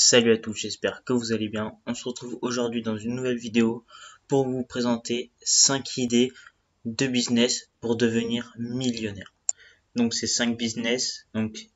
Salut à tous, j'espère que vous allez bien. On se retrouve aujourd'hui dans une nouvelle vidéo pour vous présenter 5 idées de business pour devenir millionnaire. Donc c'est 5 business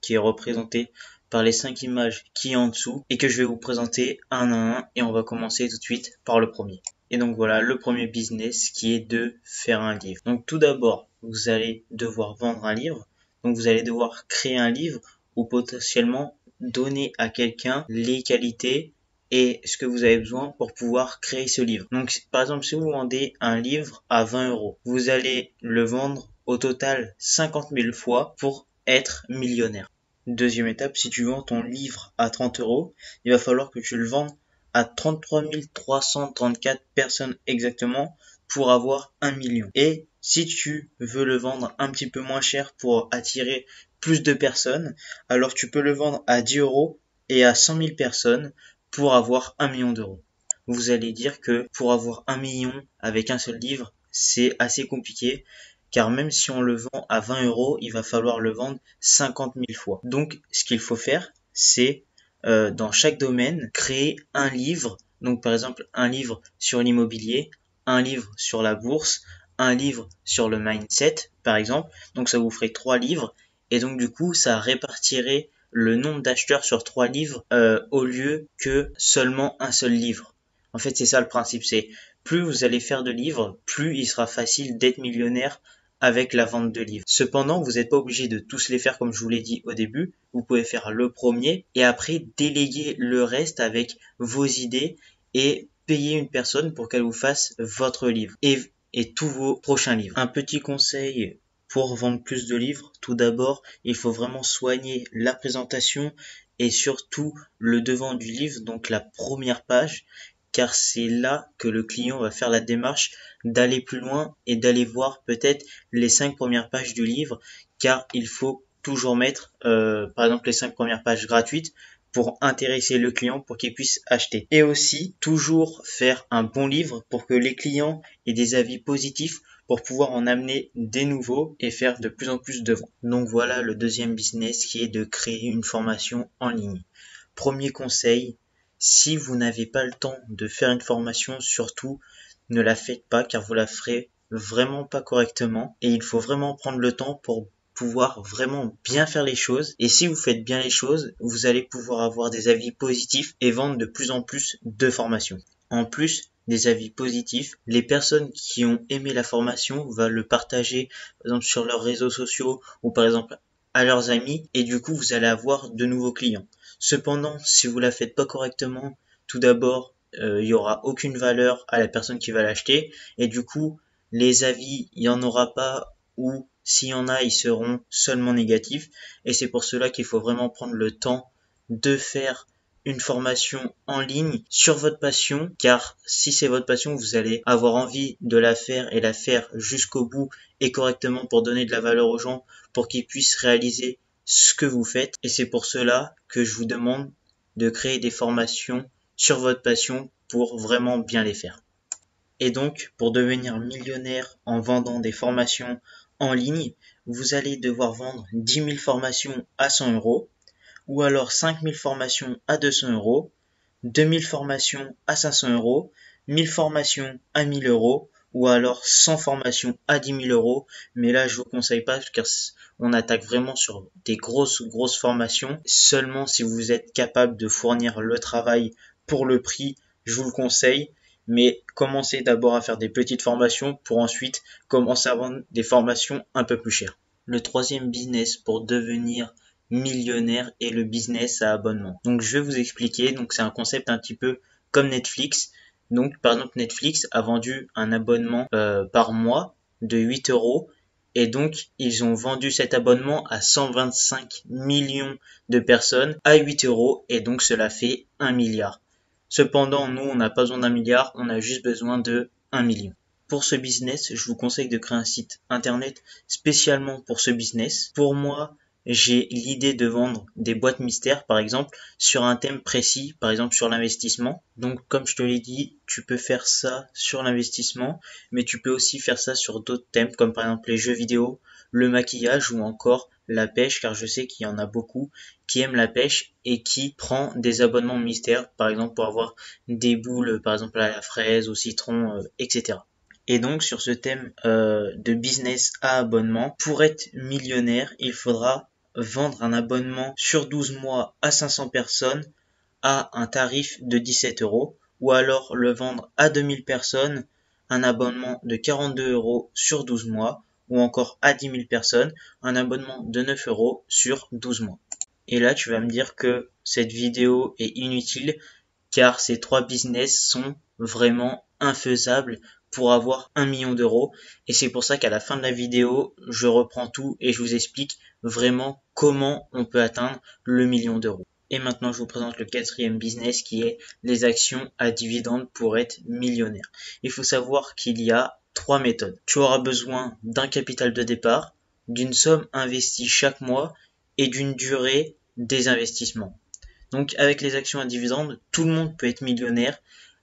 qui est représenté par les 5 images qui est en dessous et que je vais vous présenter un à un et on va commencer tout de suite par le premier. Et donc voilà le premier business qui est de faire un livre. Donc tout d'abord, vous allez devoir vendre un livre. Donc vous allez devoir créer un livre ou potentiellement donner à quelqu'un les qualités et ce que vous avez besoin pour pouvoir créer ce livre. Donc par exemple, si vous vendez un livre à 20 €, vous allez le vendre au total 50 000 fois pour être millionnaire. Deuxième étape, si tu vends ton livre à 30 €, il va falloir que tu le vendes à 33 334 personnes exactement pour avoir 1 million. Et si tu veux le vendre un petit peu moins cher pour attirer plus de personnes, alors tu peux le vendre à 10 € et à 100 000 personnes pour avoir 1 million d'euros. Vous allez dire que pour avoir 1 million avec un seul livre, c'est assez compliqué, car même si on le vend à 20 €, il va falloir le vendre 50 000 fois. Donc ce qu'il faut faire, c'est dans chaque domaine, créer un livre. Donc par exemple, un livre sur l'immobilier, un livre sur la bourse, un livre sur le mindset, par exemple. Donc ça vous ferait 3 livres. Et donc du coup, ça répartirait le nombre d'acheteurs sur 3 livres au lieu que seulement un seul livre. En fait, c'est ça le principe. C'est plus vous allez faire de livres, plus il sera facile d'être millionnaire avec la vente de livres. Cependant, vous n'êtes pas obligé de tous les faire comme je vous l'ai dit au début. Vous pouvez faire le premier et après déléguer le reste avec vos idées et payer une personne pour qu'elle vous fasse votre livre et tous vos prochains livres. Un petit conseil pour vendre plus de livres, tout d'abord, il faut vraiment soigner la présentation et surtout le devant du livre, donc la première page, car c'est là que le client va faire la démarche d'aller plus loin et d'aller voir peut-être les 5 premières pages du livre, car il faut toujours mettre par exemple les 5 premières pages gratuites pour intéresser le client pour qu'il puisse acheter. Et aussi toujours faire un bon livre pour que les clients aient des avis positifs pour pouvoir en amener des nouveaux et faire de plus en plus de ventes. Donc voilà le deuxième business qui est de créer une formation en ligne. Premier conseil, si vous n'avez pas le temps de faire une formation, surtout ne la faites pas car vous la ferez vraiment pas correctement et il faut vraiment prendre le temps pour pouvoir vraiment bien faire les choses. Et si vous faites bien les choses, vous allez pouvoir avoir des avis positifs et vendre de plus en plus de formations. En plus des avis positifs, les personnes qui ont aimé la formation vont le partager par exemple sur leurs réseaux sociaux ou par exemple à leurs amis et du coup vous allez avoir de nouveaux clients. Cependant, si vous la faites pas correctement, tout d'abord, il y aura aucune valeur à la personne qui va l'acheter et du coup, les avis, il y en aura pas ou s'il y en a, ils seront seulement négatifs et c'est pour cela qu'il faut vraiment prendre le temps de faire une formation en ligne sur votre passion, car si c'est votre passion, vous allez avoir envie de la faire et la faire jusqu'au bout et correctement pour donner de la valeur aux gens, pour qu'ils puissent réaliser ce que vous faites. Et c'est pour cela que je vous demande de créer des formations sur votre passion pour vraiment bien les faire. Et donc, pour devenir millionnaire en vendant des formations en ligne, vous allez devoir vendre 10 000 formations à 100 €, ou alors 5 000 formations à 200 €, 2 000 formations à 500 €, 1000 formations à 1 000 €, ou alors 100 formations à 10 000 €. Mais là, je vous conseille pas car on attaque vraiment sur des grosses formations. Seulement si vous êtes capable de fournir le travail pour le prix, je vous le conseille. Mais commencez d'abord à faire des petites formations pour ensuite commencer à vendre des formations un peu plus chères. Le troisième business pour devenir millionnaire est le business à abonnement. Donc je vais vous expliquer, donc c'est un concept un petit peu comme Netflix. Donc par exemple Netflix a vendu un abonnement par mois de 8 € et donc ils ont vendu cet abonnement à 125 millions de personnes à 8 € et donc cela fait 1 milliard. Cependant, nous, on n'a pas besoin d'1 milliard, on a juste besoin de 1 million. Pour ce business, je vous conseille de créer un site internet spécialement pour ce business. Pour moi, j'ai l'idée de vendre des boîtes mystères, par exemple, sur un thème précis, par exemple sur l'investissement. Donc, comme je te l'ai dit, tu peux faire ça sur l'investissement, mais tu peux aussi faire ça sur d'autres thèmes, comme par exemple les jeux vidéo, le maquillage ou encore la pêche, car je sais qu'il y en a beaucoup qui aiment la pêche et qui prend des abonnements mystères, par exemple pour avoir des boules, par exemple à la fraise, au citron, etc. Et donc sur ce thème de business à abonnement, pour être millionnaire, il faudra vendre un abonnement sur 12 mois à 500 personnes à un tarif de 17 euros, ou alors le vendre à 2000 personnes, un abonnement de 42 euros sur 12 mois, ou encore à 10 000 personnes, un abonnement de 9 euros sur 12 mois. Et là, tu vas me dire que cette vidéo est inutile, car ces trois business sont vraiment infaisables pour avoir 1 million d'euros. Et c'est pour ça qu'à la fin de la vidéo, je reprends tout et je vous explique vraiment comment on peut atteindre le million d'euros. Et maintenant, je vous présente le quatrième business qui est les actions à dividendes pour être millionnaire. Il faut savoir qu'il y a trois méthodes. Tu auras besoin d'un capital de départ, d'une somme investie chaque mois et d'une durée des investissements. Donc avec les actions à dividendes, tout le monde peut être millionnaire.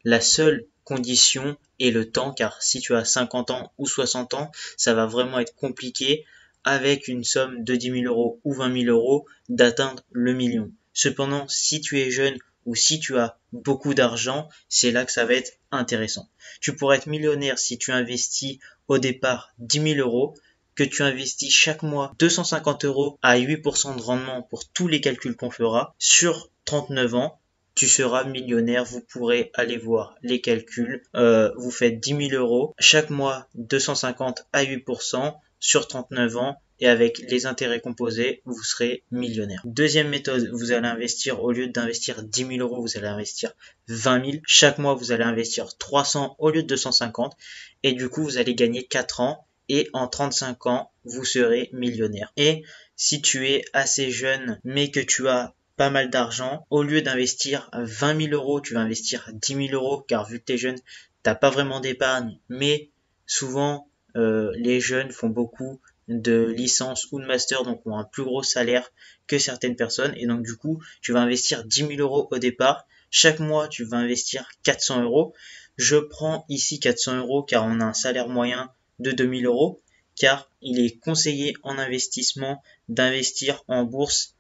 La seule condition est le temps, car si tu as 50 ans ou 60 ans, ça va vraiment être compliqué avec une somme de 10 000 euros ou 20 000 euros d'atteindre le million. Cependant, si tu es jeune ou si tu as beaucoup d'argent, c'est là que ça va être intéressant. Tu pourrais être millionnaire si tu investis au départ 10 000 euros, que tu investis chaque mois 250 euros à 8% de rendement pour tous les calculs qu'on fera sur 39 ans. Tu seras millionnaire, vous pourrez aller voir les calculs. Vous faites 10 000 euros, chaque mois 250 à 8% sur 39 ans et avec les intérêts composés, vous serez millionnaire. Deuxième méthode, vous allez investir, au lieu d'investir 10 000 euros, vous allez investir 20 000. Chaque mois, vous allez investir 300 au lieu de 250 et du coup, vous allez gagner 4 ans. Et en 35 ans, vous serez millionnaire. Et si tu es assez jeune, mais que tu as pas mal d'argent, au lieu d'investir 20 000 euros, tu vas investir 10 000 euros, car vu que tu es jeune, t'as pas vraiment d'épargne, mais souvent, les jeunes font beaucoup de licences ou de master, donc ont un plus gros salaire que certaines personnes, et donc du coup, tu vas investir 10 000 euros au départ. Chaque mois, tu vas investir 400 euros. Je prends ici 400 euros car on a un salaire moyen de 2 000 euros, car il est conseillé en investissement d'investir en bourse,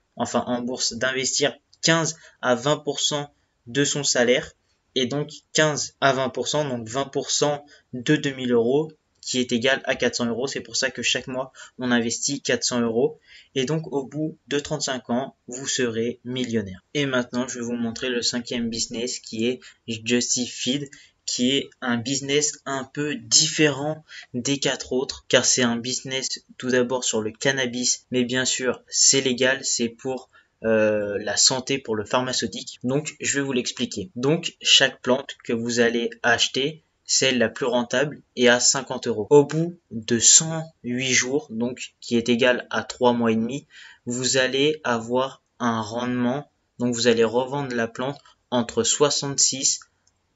d'investir 15 à 20% de son salaire, et donc 15 à 20%, donc 20% de 2 000 euros, qui est égal à 400 euros. C'est pour ça que chaque mois, on investit 400 euros. Et donc, au bout de 35 ans, vous serez millionnaire. Et maintenant, je vais vous montrer le cinquième business qui est Justifeed, qui est un business un peu différent des quatre autres, car c'est un business tout d'abord sur le cannabis, mais bien sûr c'est légal, c'est pour la santé, pour le pharmaceutique. Donc je vais vous l'expliquer. Donc chaque plante que vous allez acheter, celle la plus rentable, est à 50 euros. Au bout de 108 jours, donc qui est égal à 3 mois et demi, vous allez avoir un rendement, donc vous allez revendre la plante entre 66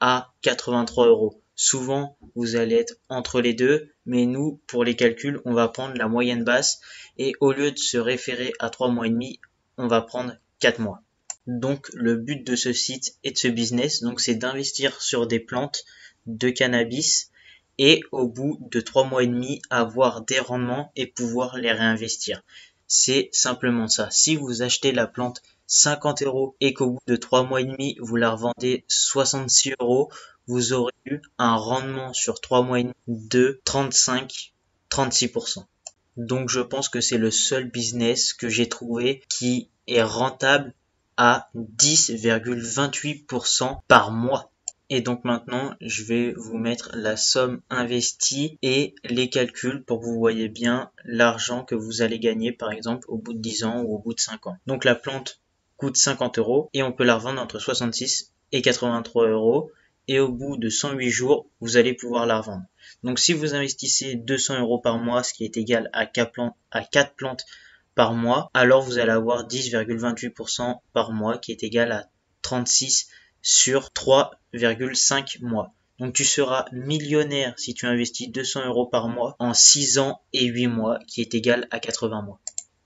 à 83 euros. Souvent, vous allez être entre les deux, mais nous, pour les calculs, on va prendre la moyenne basse et au lieu de se référer à 3 mois et demi, on va prendre 4 mois. Donc, le but de ce site et de ce business, donc, c'est d'investir sur des plantes de cannabis et au bout de 3 mois et demi, avoir des rendements et pouvoir les réinvestir. C'est simplement ça. Si vous achetez la plante 50 euros et qu'au bout de 3 mois et demi, vous la revendez 66 euros, vous aurez eu un rendement sur 3 mois et demi de 35-36%. Donc je pense que c'est le seul business que j'ai trouvé qui est rentable à 10,28% par mois. Et donc maintenant, je vais vous mettre la somme investie et les calculs pour que vous voyez bien l'argent que vous allez gagner, par exemple, au bout de 10 ans ou au bout de 5 ans. Donc la plante coûte 50 euros et on peut la revendre entre 66 et 83 euros. Et au bout de 108 jours, vous allez pouvoir la revendre. Donc si vous investissez 200 euros par mois, ce qui est égal à 4 plantes par mois, alors vous allez avoir 10,28% par mois, qui est égal à 36 sur 3,5 mois. Donc tu seras millionnaire si tu investis 200 euros par mois en 6 ans et 8 mois, qui est égal à 80 mois.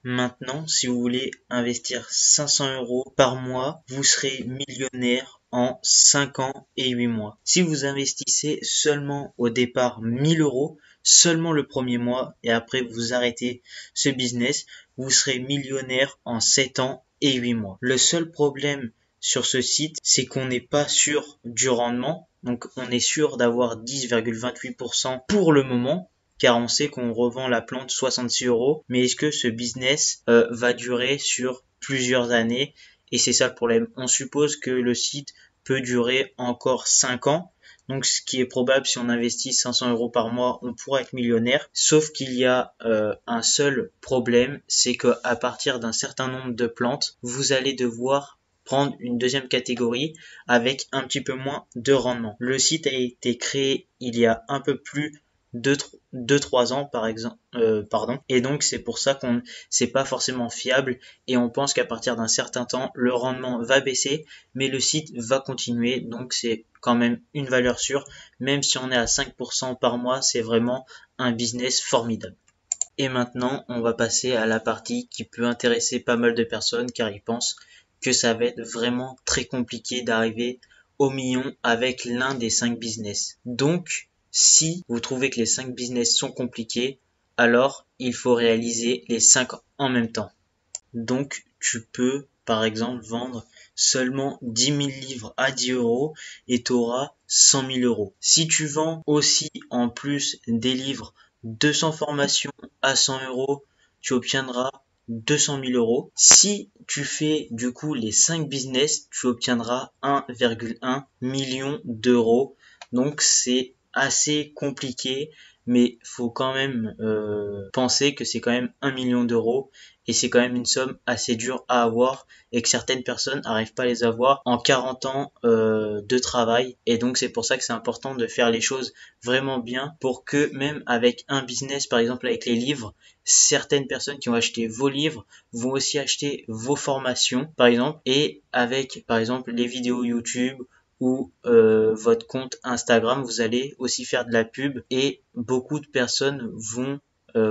Maintenant, si vous voulez investir 500 € par mois, vous serez millionnaire en 5 ans et 8 mois. Si vous investissez seulement au départ 1000 €, seulement le premier mois, et après vous arrêtez ce business, vous serez millionnaire en 7 ans et 8 mois. Le seul problème sur ce site, c'est qu'on n'est pas sûr du rendement. Donc on est sûr d'avoir 10,28% pour le moment, car on sait qu'on revend la plante 66 €. Mais est-ce que ce business va durer sur plusieurs années? Et c'est ça le problème. On suppose que le site peut durer encore 5 ans. Donc ce qui est probable, si on investit 500 € par mois, on pourra être millionnaire. Sauf qu'il y a un seul problème, c'est qu'à partir d'un certain nombre de plantes, vous allez devoir prendre une deuxième catégorie avec un petit peu moins de rendement. Le site a été créé il y a un peu plus de 2-3 ans par exemple, et donc c'est pour ça qu'on c'est pas forcément fiable et on pense qu'à partir d'un certain temps le rendement va baisser, mais le site va continuer, donc c'est quand même une valeur sûre. Même si on est à 5% par mois, c'est vraiment un business formidable. Et maintenant, on va passer à la partie qui peut intéresser pas mal de personnes car ils pensent que ça va être vraiment très compliqué d'arriver au million avec l'un des 5 business. Donc, si vous trouvez que les 5 business sont compliqués, alors il faut réaliser les 5 en même temps. Donc, tu peux, par exemple, vendre seulement 10 000 livres à 10 € et tu auras 100 000 €. Si tu vends aussi en plus des livres 200 formations à 100 €, tu obtiendras 200 000 €. Si tu fais du coup les 5 business, tu obtiendras 1,1 million d'euros. Donc c'est assez compliqué, mais faut quand même penser que c'est quand même 1 million d'euros et c'est quand même une somme assez dure à avoir et que certaines personnes n'arrivent pas à les avoir en 40 ans de travail. Et donc c'est pour ça que c'est important de faire les choses vraiment bien pour que même avec un business, par exemple avec les livres, certaines personnes qui ont acheté vos livres vont aussi acheter vos formations par exemple, et avec par exemple les vidéos YouTube ou votre compte Instagram, vous allez aussi faire de la pub et beaucoup de personnes vont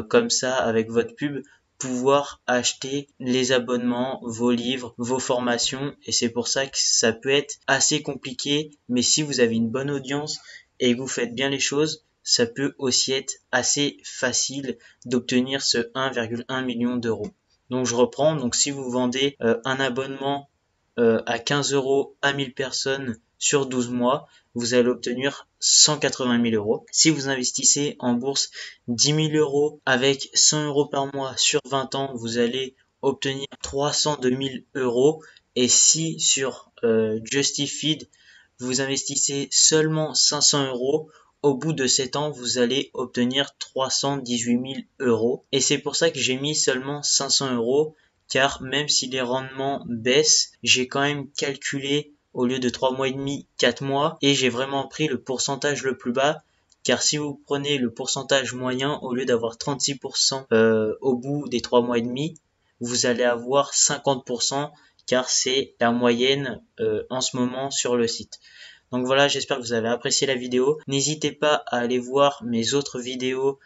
comme ça avec votre pub pouvoir acheter les abonnements, vos livres, vos formations, et c'est pour ça que ça peut être assez compliqué, mais si vous avez une bonne audience et que vous faites bien les choses, ça peut aussi être assez facile d'obtenir ce 1,1 million d'euros. Donc je reprends, donc si vous vendez un abonnement à 15 € à 1000 personnes sur 12 mois, vous allez obtenir 180 000 €. Si vous investissez en bourse 10 000 € avec 100 € par mois sur 20 ans, vous allez obtenir 302 000 €. Et si sur Justifeed, vous investissez seulement 500 €, au bout de 7 ans, vous allez obtenir 318 000 €. Et c'est pour ça que j'ai mis seulement 500 €, car même si les rendements baissent, j'ai quand même calculé au lieu de 3 mois et demi, 4 mois, et j'ai vraiment pris le pourcentage le plus bas, car si vous prenez le pourcentage moyen, au lieu d'avoir 36% au bout des 3 mois et demi, vous allez avoir 50%, car c'est la moyenne en ce moment sur le site. Donc voilà, j'espère que vous avez apprécié la vidéo. N'hésitez pas à aller voir mes autres vidéos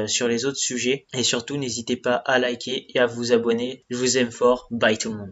sur les autres sujets. Et surtout, n'hésitez pas à liker et à vous abonner. Je vous aime fort. Bye tout le monde.